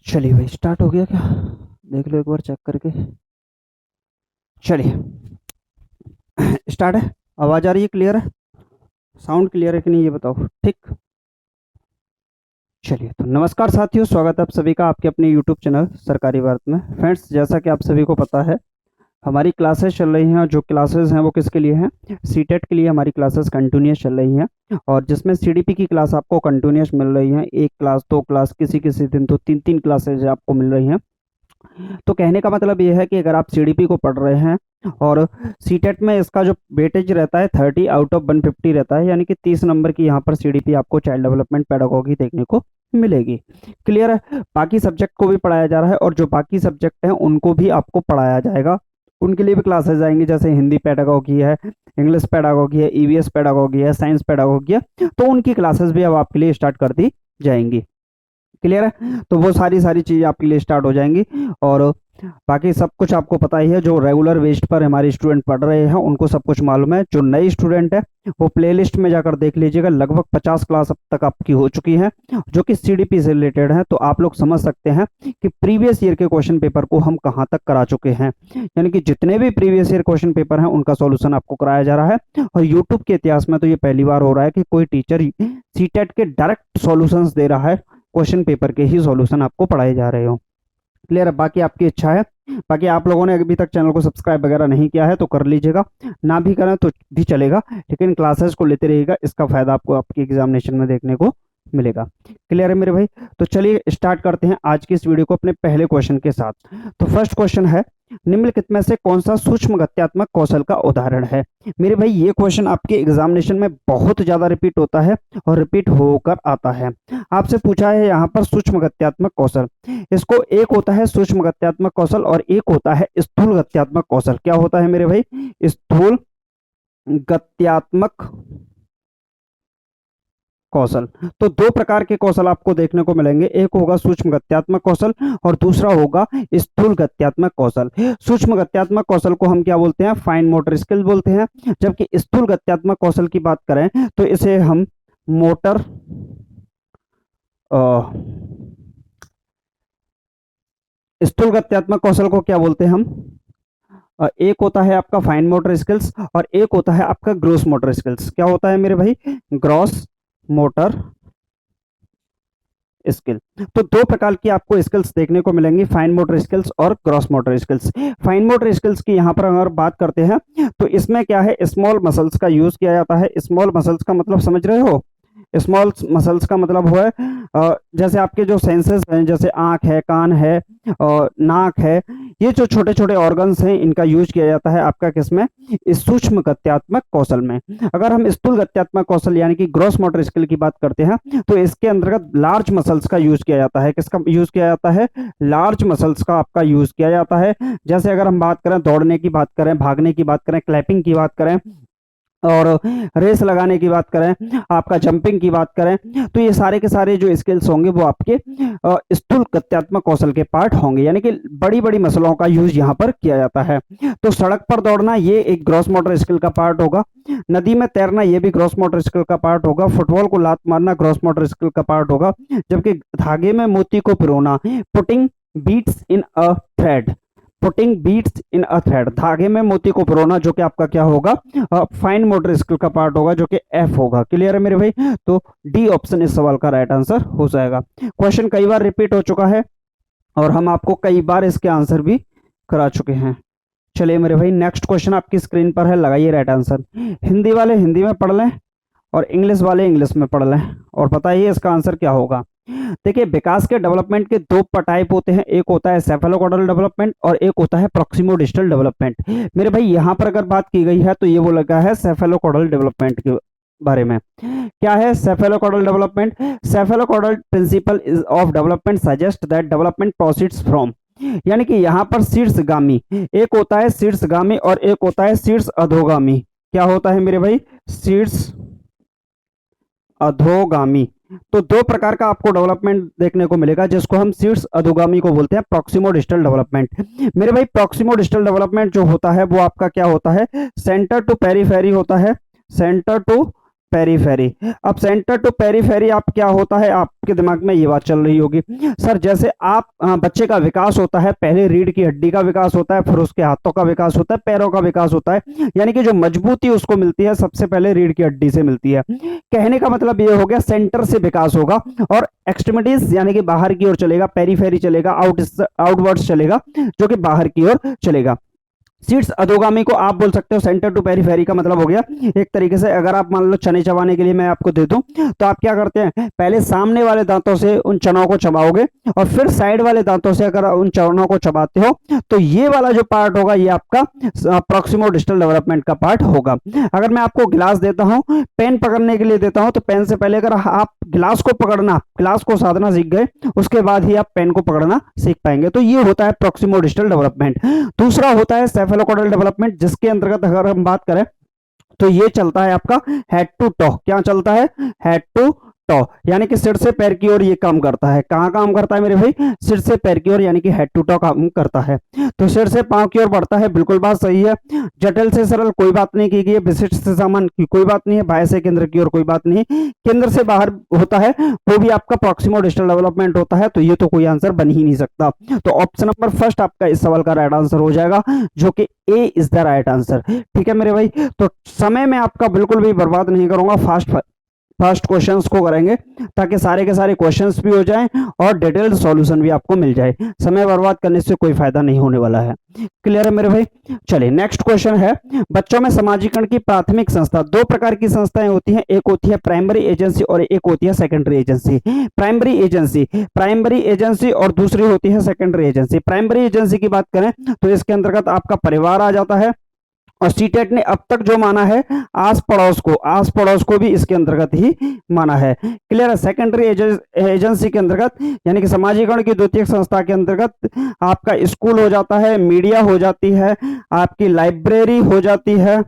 चलिए भाई, स्टार्ट हो गया क्या? देख लो एक बार चेक करके। चलिए, स्टार्ट है। आवाज आ रही है? क्लियर है? साउंड क्लियर है कि नहीं, ये बताओ। ठीक। चलिए, तो नमस्कार साथियों, स्वागत है आप सभी का आपके अपने यूट्यूब चैनल सरकारी भारत में। फ्रेंड्स, जैसा कि आप सभी को पता है, हमारी क्लासेस चल रही हैं। जो क्लासेस हैं वो किसके लिए हैं? सीटेट के लिए हमारी क्लासेस कंटिन्यूस चल रही हैं। और जिसमें सीडीपी की क्लास आपको कंटिन्यूस मिल रही है। एक क्लास, दो क्लास, किसी किसी दिन तो तीन तीन क्लासेज आपको मिल रही हैं। तो कहने का मतलब ये है कि अगर आप सीडीपी को पढ़ रहे हैं और सीटेट में इसका जो वेटेज रहता है 30 आउट ऑफ 150 रहता है, यानी कि 30 नंबर की यहाँ पर सीडीपी आपको चाइल्ड डेवलपमेंट पेडागोगी देखने को मिलेगी। क्लियर है? बाकी सब्जेक्ट को भी पढ़ाया जा रहा है और जो बाकी सब्जेक्ट हैं उनको भी आपको पढ़ाया जाएगा। उनके लिए भी क्लासेस आएंगी, जैसे हिंदी पेडागोगी है, इंग्लिश पेडागोगी है, ईवीएस पेडागोगी है, साइंस पेडागोगी है। तो उनकी क्लासेस भी अब आपके लिए स्टार्ट कर दी जाएंगी। क्लियर है? तो वो सारी सारी चीज़ें आपके लिए स्टार्ट हो जाएंगी। और बाकी सब कुछ आपको पता ही है। जो रेगुलर बेस्ड पर हमारे स्टूडेंट पढ़ रहे हैं उनको सब कुछ मालूम है। जो नए स्टूडेंट है वो प्लेलिस्ट में जाकर देख लीजिएगा। लगभग 50 क्लास अब तक आपकी हो चुकी है जो कि सीडीपी से रिलेटेड है। तो आप लोग समझ सकते हैं कि प्रीवियस ईयर के क्वेश्चन पेपर को हम कहाँ तक करा चुके हैं। यानी कि जितने भी प्रीवियस ईयर क्वेश्चन पेपर हैं उनका सॉल्यूशन आपको कराया जा रहा है। और यूट्यूब के इतिहास में तो ये पहली बार हो रहा है कि कोई टीचर सीटेट के डायरेक्ट सॉल्यूशंस दे रहा है, क्वेश्चन पेपर के ही सॉल्यूशन आपको पढ़ाए जा रहे हो। क्लियर है? बाकी आपकी इच्छा है। बाकी आप लोगों ने अभी तक चैनल को सब्सक्राइब वगैरह नहीं किया है तो कर लीजिएगा, ना भी करें तो भी चलेगा, लेकिन क्लासेस को लेते रहिएगा। इसका फायदा आपको आपके एग्जामिनेशन में देखने को मिलेगा। क्लियर है मेरे भाई? तो चलिए स्टार्ट करते हैं आज की इस वीडियो को अपने पहले क्वेश्चन के साथ। तो फर्स्ट क्वेश्चन है, निम्नलिखित में से कौन सा सूक्ष्म गत्यात्मक कौशल का उदाहरण है? मेरे भाई, ये क्वेश्चन आपके एग्जामिनेशन में बहुत ज्यादा रिपीट होता है और रिपीट होकर आता है। आपसे पूछा है यहाँ पर सूक्ष्म गत्यात्मक कौशल। इसको एक होता है सूक्ष्म गत्यात्मक कौशल और एक होता है स्थूल गत्यात्मक कौशल। क्या होता है मेरे भाई? स्थूल गत्यात्मक कौशल। तो दो प्रकार के कौशल आपको देखने को मिलेंगे। एक होगा सूक्ष्म गत्यात्मक कौशल और दूसरा होगा स्थूल गत्यात्मक कौशल। सूक्ष्म गत्यात्मक कौशल को हम क्या बोलते हैं? फाइन मोटर स्किल बोलते हैं। जबकि स्थूल गत्यात्मक कौशल की बात करें तो इसे हम मोटर स्थूल गत्यात्मक कौशल को क्या बोलते हैं हम? एक होता है आपका फाइन मोटर स्किल्स और एक होता है आपका ग्रॉस मोटर स्किल्स। क्या होता है मेरे भाई? Gross motor skill. तो दो प्रकार की आपको स्किल्स देखने को मिलेंगी, फाइन मोटर स्किल्स और gross motor skills. Fine motor skills की यहाँ पर अगर बात करते हैं तो इसमें क्या है? स्मॉल मसल्स का यूज किया जाता है। स्मॉल मसल्स का मतलब समझ रहे हो? स्मॉल मसल्स का मतलब हुआ है जैसे आपके जो सेंसेस हैं, जैसे आंख है, कान है और नाक है, ये जो छोटे छोटे ऑर्गन्स हैं इनका यूज किया जाता है आपका किसमें? इस सूक्ष्म गत्यात्मक कौशल में। अगर हम स्थूल गत्यात्मक कौशल यानी कि ग्रॉस मोटर स्किल की बात करते हैं तो इसके अंतर्गत लार्ज मसल्स का यूज किया जाता है। किसका यूज किया जाता है? लार्ज मसल्स का आपका यूज किया जाता है। जैसे अगर हम बात करें, दौड़ने की बात करें, भागने की बात करें, क्लैपिंग की बात करें और रेस लगाने की बात करें, आपका जंपिंग की बात करें, तो ये सारे के सारे जो स्किल्स होंगे वो आपके स्थूल गत्यात्मक कौशल के पार्ट होंगे। यानी कि बड़ी बड़ी मसलों का यूज यहाँ पर किया जाता है। तो सड़क पर दौड़ना ये एक ग्रॉस मोटर स्किल का पार्ट होगा। नदी में तैरना ये भी ग्रॉस मोटर स्किल का पार्ट होगा। फुटबॉल को लात मारना ग्रॉस मोटर स्किल का पार्ट होगा। जबकि धागे में मोती को पिरोना, पुटिंग बीट्स इन अ थ्रेड, पुटिंग बीट्स इन अ थ्रेड, धागे में मोती को पिरोना, जो कि आपका क्या होगा? फाइन मोटर स्किल का पार्ट होगा, जो कि एफ होगा। क्लियर है मेरे भाई? तो डी ऑप्शन इस सवाल का राइट आंसर हो जाएगा। क्वेश्चन कई बार रिपीट हो चुका है और हम आपको कई बार इसके आंसर भी करा चुके हैं। चलिए मेरे भाई, नेक्स्ट क्वेश्चन आपकी स्क्रीन पर है, लगाइए राइट आंसर। हिंदी वाले हिंदी में पढ़ लें और इंग्लिश वाले इंग्लिश में पढ़ लें और बताइए इसका आंसर क्या होगा। देखिए, विकास के डेवलपमेंट के दो टाइप होते हैं। एक होता है सेफेलोकॉडल डेवलपमेंट और एक होता है प्रॉक्सिमोडिस्टल डेवलपमेंट। मेरे भाई, यहाँ पर अगर बात की गई है तो ये वो लगा है सेफेलोकॉडल डेवलपमेंट के बारे में। क्या है cephalocaudal development? Cephalocaudal principle of development suggest that development proceeds from, यानी कि यहाँ पर शीर्षगामी एक होता है, शीर्षगामी और एक होता है शीर्ष अधोगामी। क्या होता है मेरे भाई? शीर्ष अधोगामी। तो दो प्रकार का आपको डेवलपमेंट देखने को मिलेगा जिसको हम शीर्ष अधोगामी को बोलते हैं प्रॉक्सिमो डिस्टल डेवलपमेंट। मेरे भाई, प्रॉक्सिमो डिस्टल डेवलपमेंट जो होता है वो आपका क्या होता है? सेंटर टू पेरीफेरी होता है। Centre to periphery. अब सेंटर टू पेरीफेरी आप क्या होता है, आपके दिमाग में ये बात चल रही होगी सर, जैसे आप बच्चे का विकास होता है, पहले रीढ़ की हड्डी का विकास होता है, फिर उसके हाथों का विकास होता है, पैरों का विकास होता है, यानी कि जो मजबूती उसको मिलती है सबसे पहले रीढ़ की हड्डी से मिलती है। कहने का मतलब ये हो गया सेंटर से विकास होगा और एक्सट्रीमिटीज यानी कि बाहर की ओर चलेगा, पेरीफेरी चलेगा, आउटवर्ड्स चलेगा, जो कि बाहर की ओर चलेगा। सीट्स अधोगामी को आप बोल सकते हो, सेंटर टू पेरीफेरी का मतलब हो गया एक तरीके से, अगर आप मान लो चने चबाने के लिए मैं आपको दे दूं तो आप क्या करते हैं, पहले सामने वाले दांतों से उन चनों को चबाओगे और फिर साइड वाले दांतों से अगर उन चनों को चबाते हो तो ये वाला जो पार्ट होगा ये आपका प्रॉक्सिमो डिस्टल डेवलपमेंट का पार्ट होगा। अगर मैं आपको गिलास देता हूं, पेन पकड़ने के लिए देता हूं, तो पेन से पहले अगर आप गिलास को पकड़ना, गिलास को साधना सीख गए, उसके बाद ही आप पेन को पकड़ना सीख पाएंगे। तो ये होता है प्रॉक्सिमो डिस्टल डेवलपमेंट। दूसरा होता है सेफेलोकॉर्डल डेवलपमेंट, जिसके अंतर्गत अगर हम बात करें तो ये चलता है आपका हेड टू टॉ। क्या चलता है, हेड टू टॉ, यानी कि सिर से पैर की ओर ये काम करता है। कहाँ काम करता है मेरे भाई, सिर से पैर की ओर, यानी कि हेड टू टॉ काम करता है। तो सिर से पांव की ओर बढ़ता है, बिल्कुल बात सही है। जटिल से सरल कोई बात नहीं की गई है, विशिष्ट से सामान्य की कोई बात नहीं है, बाह्य से केंद्र की ओर कोई बात नहीं, केंद्र से बाहर होता है वो भी आपका प्रॉक्सिमो डिस्टल डेवलपमेंट होता है। तो ये तो कोई आंसर बन ही नहीं सकता। तो ऑप्शन नंबर फर्स्ट आपका इस सवाल का राइट आंसर हो जाएगा, जो कि ए इज द राइट आंसर। ठीक है मेरे भाई, तो समय में आपका बिल्कुल भी बर्बाद नहीं करूंगा, फास्ट क्वेश्चंस को करेंगे ताकि सारे के सारे क्वेश्चंस भी हो जाएं और डिटेल्ड सॉल्यूशन भी आपको मिल जाए। समय बर्बाद करने से कोई फायदा नहीं होने वाला है। क्लियर है मेरे भाई। चलिए नेक्स्ट क्वेश्चन है, बच्चों में समाजीकरण की प्राथमिक संस्था, दो प्रकार की संस्थाएं होती हैं, एक होती है प्राइमरी एजेंसी और एक होती है सेकेंडरी एजेंसी। प्राइमरी एजेंसी और दूसरी होती है सेकेंडरी एजेंसी। प्राइमरी एजेंसी की बात करें तो इसके अंतर्गत आपका परिवार आ जाता है, और सीटेट ने अब तक जो माना है आस पड़ोस को भी इसके अंतर्गत ही माना है। क्लियर है। सेकेंडरी एजेंसी के अंतर्गत यानी कि समाजीकरण की द्वितीयक संस्था के अंतर्गत आपका स्कूल हो जाता है, मीडिया हो जाती है, आपकी लाइब्रेरी हो जाती है,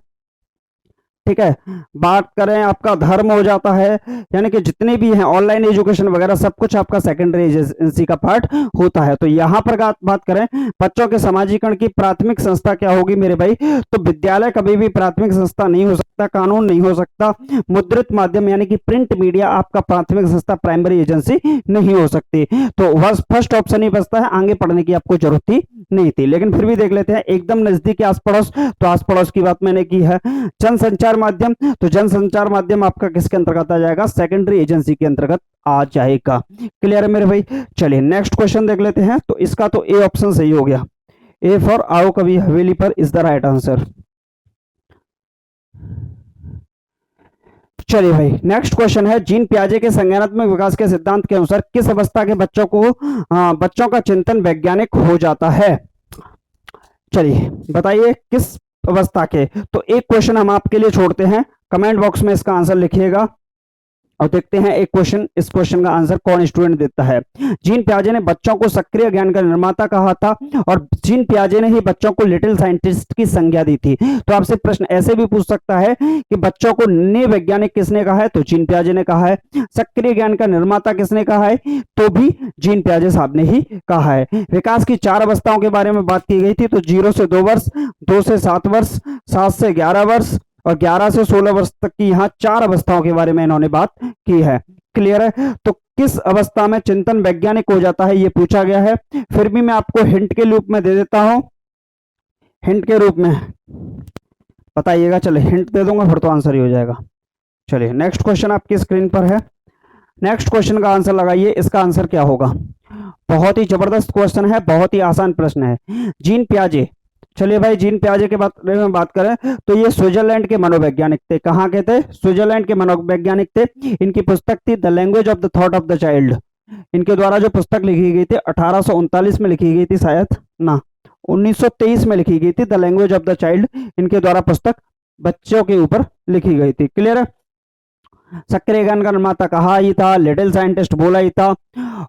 ठीक है, बात करें आपका धर्म हो जाता है, यानी कि जितने भी हैं ऑनलाइन एजुकेशन वगैरह सब कुछ आपका सेकेंडरी एजेंसी का पार्ट होता है। तो यहां पर बात करें बच्चों के समाजीकरण की प्राथमिक संस्था क्या होगी मेरे भाई, तो विद्यालय कभी भी प्राथमिक संस्था नहीं हो सकता, कानून नहीं हो सकता, मुद्रित माध्यम यानी कि प्रिंट मीडिया आपका प्राथमिक संस्था प्राइमरी एजेंसी नहीं हो सकती। तो बस फर्स्ट ऑप्शन ही बचता है, आगे पढ़ने की आपको जरूरत ही नहीं थी, लेकिन फिर भी देख लेते हैं। एकदम नजदीक आस पड़ोस, तो आस पड़ोस की बात मैंने की है। जनसंचार माध्यम, तो जनसंचार माध्यम आपका किसके अंतर्गत आ जाएगा, सेकेंडरी एजेंसी के अंतर्गत आ जाएगा। क्लियर है मेरे भाई। चलिए नेक्स्ट क्वेश्चन देख लेते हैं। तो इसका तो ए ऑप्शन सही हो गया, ए फॉर आओ कभी हवेली पर इज द राइट आंसर। चलिए भाई नेक्स्ट क्वेश्चन है, जीन पियाजे के संज्ञानात्मक विकास के सिद्धांत के अनुसार किस अवस्था के बच्चों का चिंतन वैज्ञानिक हो जाता है। चलिए बताइए किस अवस्था के। तो एक क्वेश्चन हम आपके लिए छोड़ते हैं, कमेंट बॉक्स में इसका आंसर लिखिएगा और देखते हैं एक क्वेश्चन, इस क्वेश्चन का आंसर कौन स्टूडेंट देता है। जीन पियाजे ने बच्चों को सक्रिय ज्ञान का निर्माता कहा था और जीन पियाजे ने ही बच्चों को लिटिल साइंटिस्ट की संज्ञा दी थी। तो आपसे प्रश्न ऐसे भी पूछ सकता है कि बच्चों को नए वैज्ञानिक किसने कहा है, तो जीन पियाजे ने कहा है। सक्रिय ज्ञान का निर्माता किसने कहा है, तो भी जीन पियाजे साहब ने ही कहा है। विकास की 4 अवस्थाओं के बारे में बात की गई थी, तो 0 से 2 वर्ष, 2 से 7 वर्ष, 7 से 11 वर्ष और 11 से 16 वर्ष तक की यहाँ 4 अवस्थाओं के बारे में इन्होंने बात की है। क्लियर है। तो किस अवस्था में चिंतन वैज्ञानिक हो जाता है ये पूछा गया है। फिर भी मैं आपको हिंट के रूप में दे देता हूं, हिंट के रूप में बताइएगा। चलिए हिंट दे दूंगा फिर तो आंसर ही हो जाएगा। चलिए नेक्स्ट क्वेश्चन आपकी स्क्रीन पर है, नेक्स्ट क्वेश्चन का आंसर लगाइए, इसका आंसर क्या होगा। बहुत ही जबरदस्त क्वेश्चन है, बहुत ही आसान प्रश्न है। जीन पियाजे, चलिए भाई जीन पियाजे के बारे में बात करें तो ये स्विट्जरलैंड के मनोवैज्ञानिक थे। कहाँ के थे, स्विट्जरलैंड के मनोवैज्ञानिक थे। इनकी पुस्तक थी the language of the thought of the child. इनके द्वारा जो पुस्तक लिखी गई थी 1839 में लिखी गई थी, शायद ना 1923 में लिखी गई थी, the language of the child इनके द्वारा पुस्तक बच्चों के ऊपर लिखी गई थी। क्लियर है। सक्रिय ज्ञान का निर्माता कहा ही था, लिटिल साइंटिस्ट बोला ही था,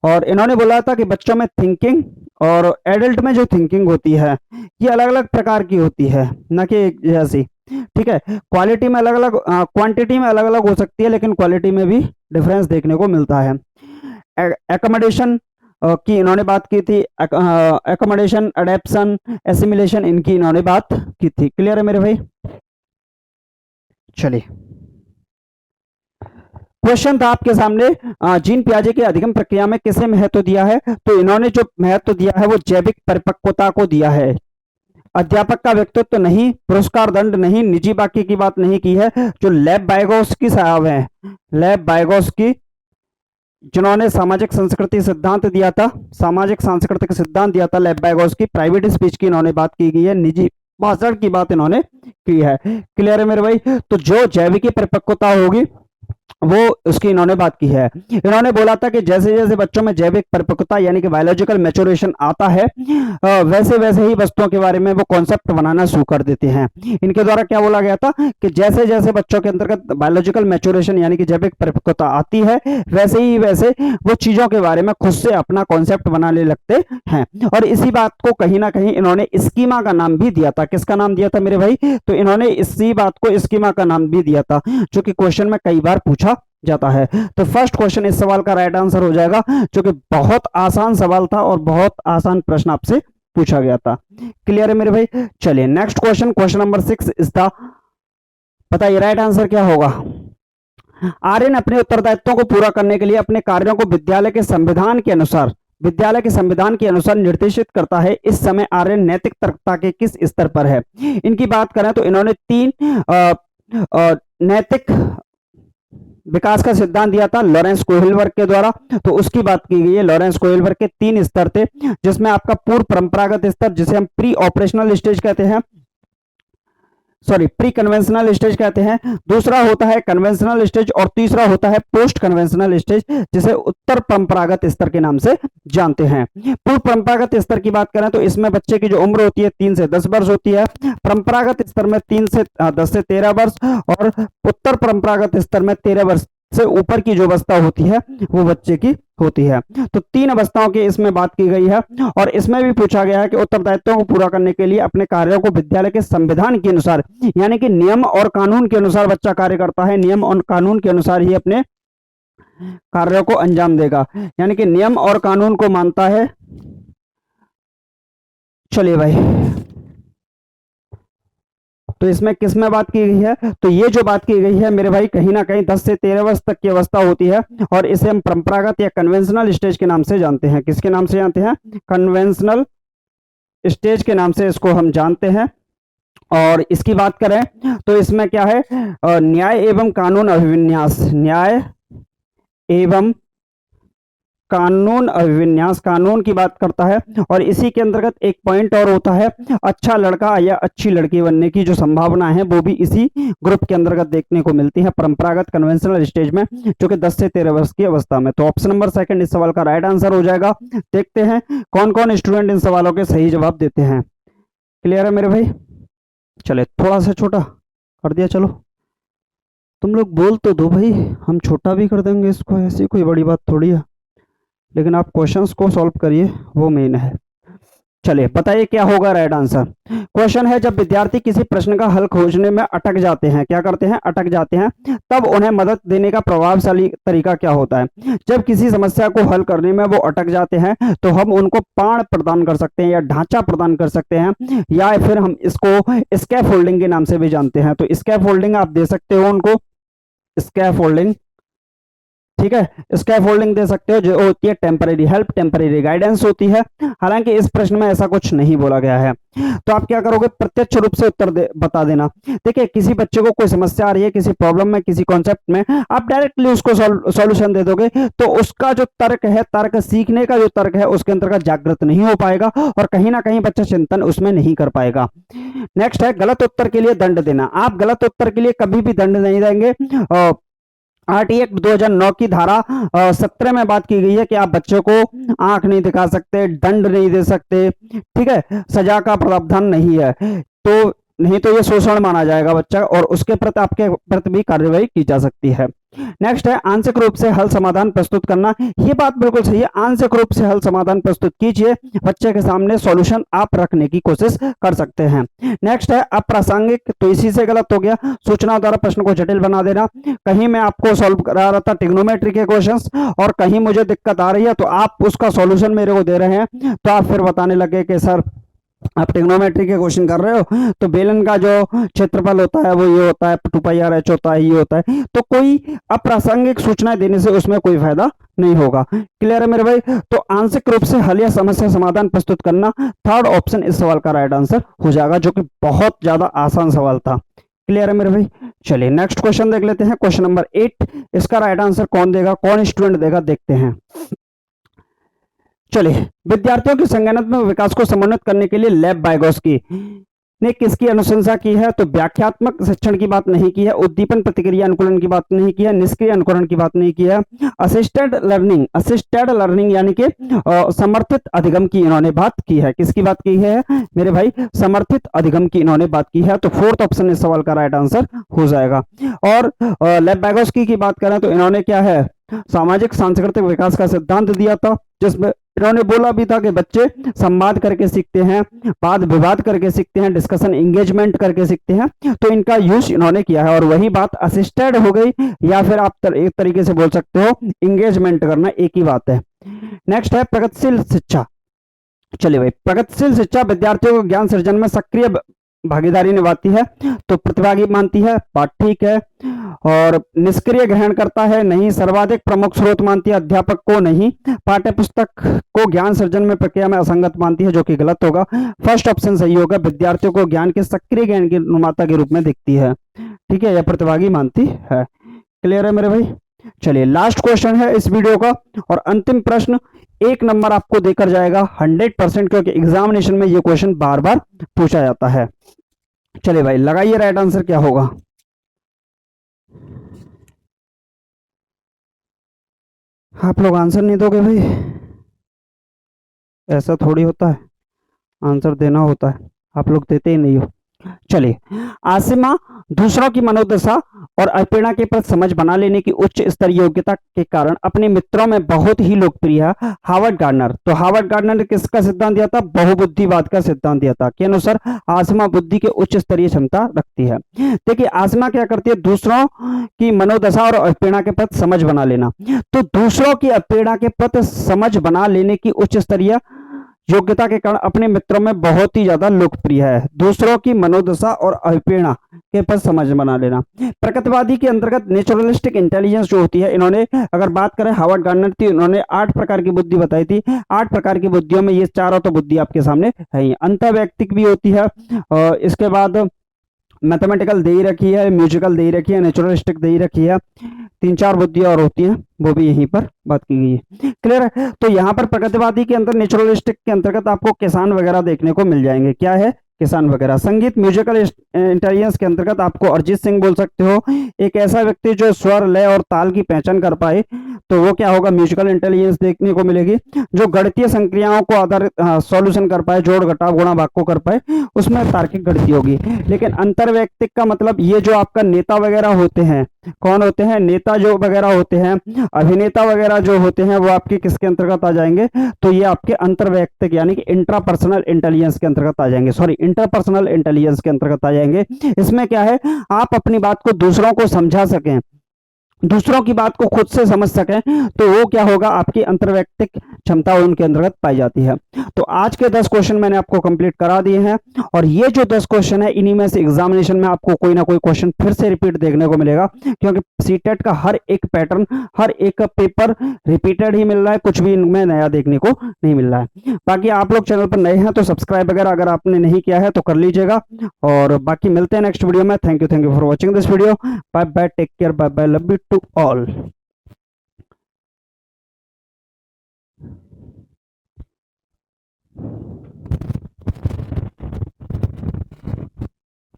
और इन्होंने बोला था कि बच्चों में थिंकिंग और एडल्ट में जो थिंकिंग होती है ये अलग अलग प्रकार की होती है, ना कि एक जैसी। ठीक है, क्वालिटी में अलग अलग, क्वांटिटी में अलग अलग हो सकती है, लेकिन क्वालिटी में भी डिफरेंस देखने को मिलता है। एकोमोडेशन की इन्होंने बात की थी, एकोमोडेशन, अडेप्शन, एसिमिलेशन, इनकी इन्होंने बात की थी। क्लियर है मेरे भाई। चलिए क्वेश्चन था आपके सामने, जीन पियाजे की अधिगम प्रक्रिया में किसे महत्व दिया है? तो इन्होंने जो महत्व दिया है वो जैविक परिपक्वता को दिया है। अध्यापक का व्यक्तित्व नहीं, पुरस्कार दंड नहीं, निजी वाक्य की बात नहीं की है। जो लेव वाइगोत्स्की साहब हैं, लेव वाइगोत्स्की, जिन्होंने सामाजिक संस्कृति सिद्धांत दिया था, सामाजिक सांस्कृतिक सिद्धांत दिया था लेव वाइगोत्स्की। प्राइवेट स्पीच की इन्होंने बात की गई है, निजी भाषण की बात इन्होंने की है। क्लियर है मेरे भाई? तो जो जैविक परिपक्वता होगी वो उसकी इन्होंने बात की है। इन्होंने बोला था कि जैसे जैसे बच्चों में जैविक परिपक्वता यानी कि बायोलॉजिकल मैच्योरेशन आता है, वैसे वैसे ही वस्तुओं के बारे में वो कॉन्सेप्ट बनाना शुरू कर देते हैं। इनके द्वारा क्या बोला गया था कि जैसे जैसे बच्चों के अंतर्गत बायोलॉजिकल मैच्योरेशन यानी कि जैविक परिपक्वता आती है, वैसे ही वैसे वो चीजों के बारे में खुद से अपना कॉन्सेप्ट बनाने लगते हैं। और इसी बात को कहीं ना कहीं इन्होंने स्कीमा का नाम भी दिया था। किसका नाम दिया था मेरे भाई? तो इन्होंने इसी बात को स्कीमा का नाम भी दिया था, जो कि क्वेश्चन में कई बार पूछा जाता है। तो फर्स्ट क्वेश्चन इस सवाल का राइट आंसर हो जाएगा, जो कि बहुत आसान सवाल था और बहुत आसान प्रश्न आपसे पूछा गया था। क्लियर है मेरे भाई? चलिए next question, question number 6 is the, बताइए राइट आंसर क्या होगा? आर्यन अपने उत्तरदायित्वों को पूरा करने के लिए अपने कार्यों को विद्यालय के संविधान के अनुसार निर्देशित करता है। इस समय आर्यन नैतिक तर्कता के किस स्तर पर है? इनकी बात करें तो इन्होंने 3 नैतिक विकास का सिद्धांत दिया था लॉरेंस कोहिलबर्ग के द्वारा। तो उसकी बात की गई है। लॉरेंस कोहिलबर्ग के 3 स्तर थे, जिसमें आपका पूर्व परंपरागत स्तर, जिसे हम प्री ऑपरेशनल स्टेज कहते हैं, सॉरी प्री कन्वेंशनल स्टेज कहते हैं, दूसरा होता है कन्वेंशनल स्टेज और तीसरा होता है पोस्ट कन्वेंशनल स्टेज, जिसे उत्तर परंपरागत स्तर के नाम से जानते हैं। पूर्व परंपरागत स्तर की बात करें तो इसमें बच्चे की जो उम्र होती है 3 से 10 वर्ष होती है। परंपरागत स्तर में 10 से 13 वर्ष और उत्तर परंपरागत स्तर में 13 वर्ष से ऊपर की जो अवस्था होती है वो बच्चे की होती है। तो 3 अवस्थाओं की इसमें बात की गई है। और इसमें भी पूछा गया है कि उत्तरदायित्वों को पूरा करने के लिए अपने कार्यों को विद्यालय के संविधान के अनुसार यानी कि नियम और कानून के अनुसार बच्चा कार्य करता है। नियम और कानून के अनुसार ही अपने कार्यों को अंजाम देगा, यानी कि नियम और कानून को मानता है। चलिए भाई, तो इसमें किस में बात की गई है? तो ये जो बात की गई है मेरे भाई, कहीं ना कहीं 10 से 13 वर्ष तक की अवस्था होती है और इसे हम परंपरागत या कन्वेंशनल स्टेज के नाम से जानते हैं। किसके नाम से जानते हैं? कन्वेंशनल स्टेज के नाम से इसको हम जानते हैं। और इसकी बात करें तो इसमें क्या है? न्याय एवं कानून अभिविन्यास, न्याय एवं कानून अभिविन्यास, कानून की बात करता है। और इसी के अंतर्गत एक पॉइंट और होता है, अच्छा लड़का या अच्छी लड़की बनने की जो संभावना है वो भी इसी ग्रुप के अंतर्गत देखने को मिलती है, परंपरागत कन्वेंशनल स्टेज में, जो कि 10 से 13 वर्ष की अवस्था में। तो ऑप्शन नंबर 2 इस सवाल का राइट आंसर हो जाएगा। देखते हैं कौन कौन स्टूडेंट इन सवालों के सही जवाब देते हैं। क्लियर है मेरे भाई? चले, थोड़ा सा छोटा कर दिया, चलो तुम लोग बोल तो दो भाई, हम छोटा भी कर देंगे इसको, ऐसी कोई बड़ी बात थोड़ी है, लेकिन आप क्वेश्चंस को सॉल्व करिए, वो मेन है। चलिए बताइए क्या होगा राइट आंसर। क्वेश्चन है, जब विद्यार्थी किसी प्रश्न का हल खोजने में अटक जाते हैं, क्या करते हैं? अटक जाते हैं, तब उन्हें मदद देने का प्रभावशाली तरीका क्या होता है? जब किसी समस्या को हल करने में वो अटक जाते हैं तो हम उनको पाण प्रदान कर सकते हैं या ढांचा प्रदान कर सकते हैं, या फिर हम इसको स्कैफोल्डिंग के नाम से भी जानते हैं। तो स्कैफोल्डिंग आप दे सकते हो उनको, स्कैफोल्डिंग, ठीक है, स्कैफोल्डिंग दे सकते हो, जो होती है टेम्परेरी हेल्प, टेम्परेरी गाइडेंस होती है। हालांकि इस प्रश्न में ऐसा कुछ नहीं बोला गया है। तो आप क्या करोगे? प्रत्यक्ष रूप से उत्तर बता देना। देखिए, किसी बच्चे को कोई समस्या आ रही है किसी प्रॉब्लम में, किसी कॉन्सेप्ट में, आप डायरेक्टली उसको सॉल्यूशन दे दोगे तो उसका जो तर्क है, तर्क सीखने का जो तर्क है, उसके अंतर्गत जागृत नहीं हो पाएगा और कहीं ना कहीं बच्चा चिंतन उसमें नहीं कर पाएगा। नेक्स्ट है, गलत उत्तर के लिए दंड देना। आप गलत उत्तर के लिए कभी भी दंड नहीं देंगे। आरटी एक्ट 2009 की धारा 17 में बात की गई है कि आप बच्चों को आंख नहीं दिखा सकते, दंड नहीं दे सकते, ठीक है, सजा का प्रावधान नहीं है। तो नहीं तो ये शोषण माना जाएगा बच्चा, और उसके प्रति आपके प्रति भी कार्रवाई की जा सकती है। नेक्स्ट है, आंशिक रूप से हल समाधान प्रस्तुत करना। ये बात बिल्कुल सही है, आंशिक रूप से हल समाधान प्रस्तुत कीजिए, बच्चे के सामने सॉल्यूशन आप रखने की कोशिश कर सकते हैं। नेक्स्ट है, अप्रासंगिक, तो इसी से गलत हो गया, सूचना द्वारा प्रश्न को जटिल बना देना। कहीं मैं आपको सॉल्व करा रहा था ट्रिग्नोमेट्री के क्वेश्चंस और कहीं मुझे दिक्कत आ रही है तो आप उसका सॉल्यूशन मेरे को दे रहे हैं, तो आप फिर बताने लगे कि सर आप ट्रिग्नोमेट्री के क्वेश्चन कर रहे हो तो बेलन का जो क्षेत्रफल होता है वो ये होता है, 2πr/h होता है, ये होता है। तो कोई अप्रासंगिक सूचनाएं देने से उसमें कोई फायदा नहीं होगा। क्लियर है मेरे भाई? तो आंशिक रूप से हल या समस्या समाधान प्रस्तुत करना, थर्ड ऑप्शन इस सवाल का राइट आंसर हो जाएगा, जो कि बहुत ज्यादा आसान सवाल था। क्लियर है मेरे भाई? चलिए नेक्स्ट क्वेश्चन देख लेते हैं, क्वेश्चन नंबर 8। इसका राइट आंसर कौन देगा, कौन स्टूडेंट देगा, देखते हैं। चलिए, विद्यार्थियों के संज्ञानात्मक विकास को समन्वित करने के लिए लेव वाइगोस्की ने किसकी अनुशंसा की है? तो व्याख्यात्मक शिक्षण की बात नहीं की है, उद्दीपन प्रतिक्रिया अनुकूलन की बात नहीं की है, निष्क्रिय अनुकरण की बात नहीं की है, असिस्टेड लर्निंग यानी कि समर्थित अधिगम की इन्होंने बात की है। किसकी बात की है मेरे भाई? समर्थित अधिगम की इन्होंने बात की है। तो फोर्थ ऑप्शन इस सवाल का राइट आंसर हो जाएगा। और लेव वाइगोस्की की बात करें तो इन्होंने क्या है, सामाजिक सांस्कृतिक विकास का सिद्धांत दिया था, जिसमें इन्होंने बोला भी था कि बच्चे संवाद करके सीखते हैं, वाद विवाद करके सीखते हैं, डिस्कशन एंगेजमेंट करके सीखते हैं। तो इनका यूज इन्होंने किया है। और वही बात असिस्टेड हो गई, या फिर आप एक तरीके से बोल सकते हो एंगेजमेंट करना, एक ही बात है। नेक्स्ट है प्रगतिशील शिक्षा। चलिए भाई, प्रगतिशील शिक्षा विद्यार्थियों को ज्ञान सृजन में सक्रिय भागीदारी निभाती है, तो प्रतिभागी मानती है, बात ठीक है। और निष्क्रिय ग्रहण करता है, नहीं। सर्वाधिक प्रमुख स्रोत मानती है, अध्यापक को नहीं। पाठ्य पुस्तक को ज्ञान सृजन में प्रक्रिया में असंगत मानती है, जो कि गलत होगा। फर्स्ट ऑप्शन सही होगा, विद्यार्थियों को ज्ञान के सक्रिय ज्ञान की निर्माता के रूप में दिखती है, ठीक है, यह प्रतिभागी मानती है। क्लियर है मेरे भाई? चलिए लास्ट क्वेश्चन है इस वीडियो का, और अंतिम प्रश्न 1 नंबर आपको देकर जाएगा 100%, क्योंकि एग्जामिनेशन में ये क्वेश्चन बार बार पूछा जाता है। चलिए भाई, लगाइए राइट आंसर क्या होगा। आप लोग आंसर नहीं दोगे भाई, ऐसा थोड़ी होता है, आंसर देना होता है, आप लोग देते ही नहीं हो। चलिए, आसिमा दूसरों की मनोदशा और अल्पेना के प्रति समझ बना लेने की उच्च स्तरीय योग्यता के कारण अपने मित्रों में बहुत ही लोकप्रिय है। हार्वर्ड गार्डनर, तो हार्वर्ड गार्डनर ने किसका सिद्धांत दिया था? बहुबुद्धिवाद का सिद्धांत दिया था, के अनुसार आसिमा बुद्धि के उच्च स्तरीय क्षमता रखती है। देखिए, आसिमा क्या करती है? दूसरों की मनोदशा और अल्पेना के प्रति समझ बना लेना। तो दूसरों की अल्पेना के प्रति समझ बना लेने की उच्च स्तरीय योग्यता के कारण अपने मित्रों में बहुत ही ज्यादा लोकप्रिय है। दूसरों की मनोदशा और अल्पेना के पर समझ बना लेना। प्रकृतिवादी के अंतर्गत नेचुरलिस्टिक इंटेलिजेंस जो होती है, इन्होंने अगर बात करें हार्वर्ड गार्डनर थी, इन्होंने 8 प्रकार की बुद्धि बताई थी। 8 प्रकार की बुद्धियों में ये चारों तो बुद्धि आपके सामने है ही। अंतर्वैयक्तिक भी होती है, और इसके बाद मैथमेटिकल दे ही रखी है, म्यूजिकल दे ही रखी है, नेचुरलिस्टिक दे ही रखी है। 3-4 बुद्धियां और होती हैं, वो भी यहीं पर बात की गई है। क्लियर है? तो यहाँ पर प्रकृतिवादी के अंदर नेचुरलिस्टिक के अंतर्गत आपको किसान वगैरह देखने को मिल जाएंगे। क्या है? किसान वगैरह। संगीत म्यूजिकल इंटेलिजेंस के अंतर्गत आपको अरिजीत सिंह बोल सकते हो। एक ऐसा व्यक्ति जो स्वर, लय और ताल की पहचान कर पाए, तो वो क्या होगा? म्यूजिकल इंटेलिजेंस देखने को मिलेगी। जो गणितीय संक्रियाओं को आधारित सॉल्यूशन कर पाए, जोड़ घटाव गुणा भाग को कर पाए, उसमें तार्किक गणितीय होगी। लेकिन अंतर्वैयक्तिक का मतलब ये जो आपका नेता वगैरह होते हैं, कौन होते हैं? नेता जो वगैरह होते हैं, अभिनेता वगैरह जो होते हैं, वो आपके किसके अंतर्गत आ जाएंगे? तो ये आपके अंतर्वैयक्तिक यानी कि इंट्रापर्सनल इंटेलिजेंस के अंतर्गत आ जाएंगे। सॉरी, इंटरपर्सनल इंटेलिजेंस के अंतर्गत आ जाएंगे। इसमें क्या है? आप अपनी बात को दूसरों को समझा सकें, दूसरों की बात को खुद से समझ सकें, तो वो क्या होगा? आपकी अंतर्वैयक्तिक क्षमता उनके अंतर्गत पाई जाती है। तो आज के 10 क्वेश्चन मैंने आपको कंप्लीट करा दिए हैं, और ये जो 10 क्वेश्चन है, इन्हीं में से एग्जामिनेशन में आपको कोई ना कोई क्वेश्चन फिर से रिपीट देखने को मिलेगा, क्योंकि सीटेट का हर एक पैटर्न, हर एक पेपर रिपीटेड ही मिल रहा है, कुछ भी इनमें नया देखने को नहीं मिल रहा है। बाकी आप लोग चैनल पर नए हैं तो सब्सक्राइब वगैरह अगर आपने नहीं किया है तो कर लीजिएगा, और बाकी मिलते हैं नेक्स्ट वीडियो में। Thank you for watching this video. Bye bye, take care, bye bye, love you to all।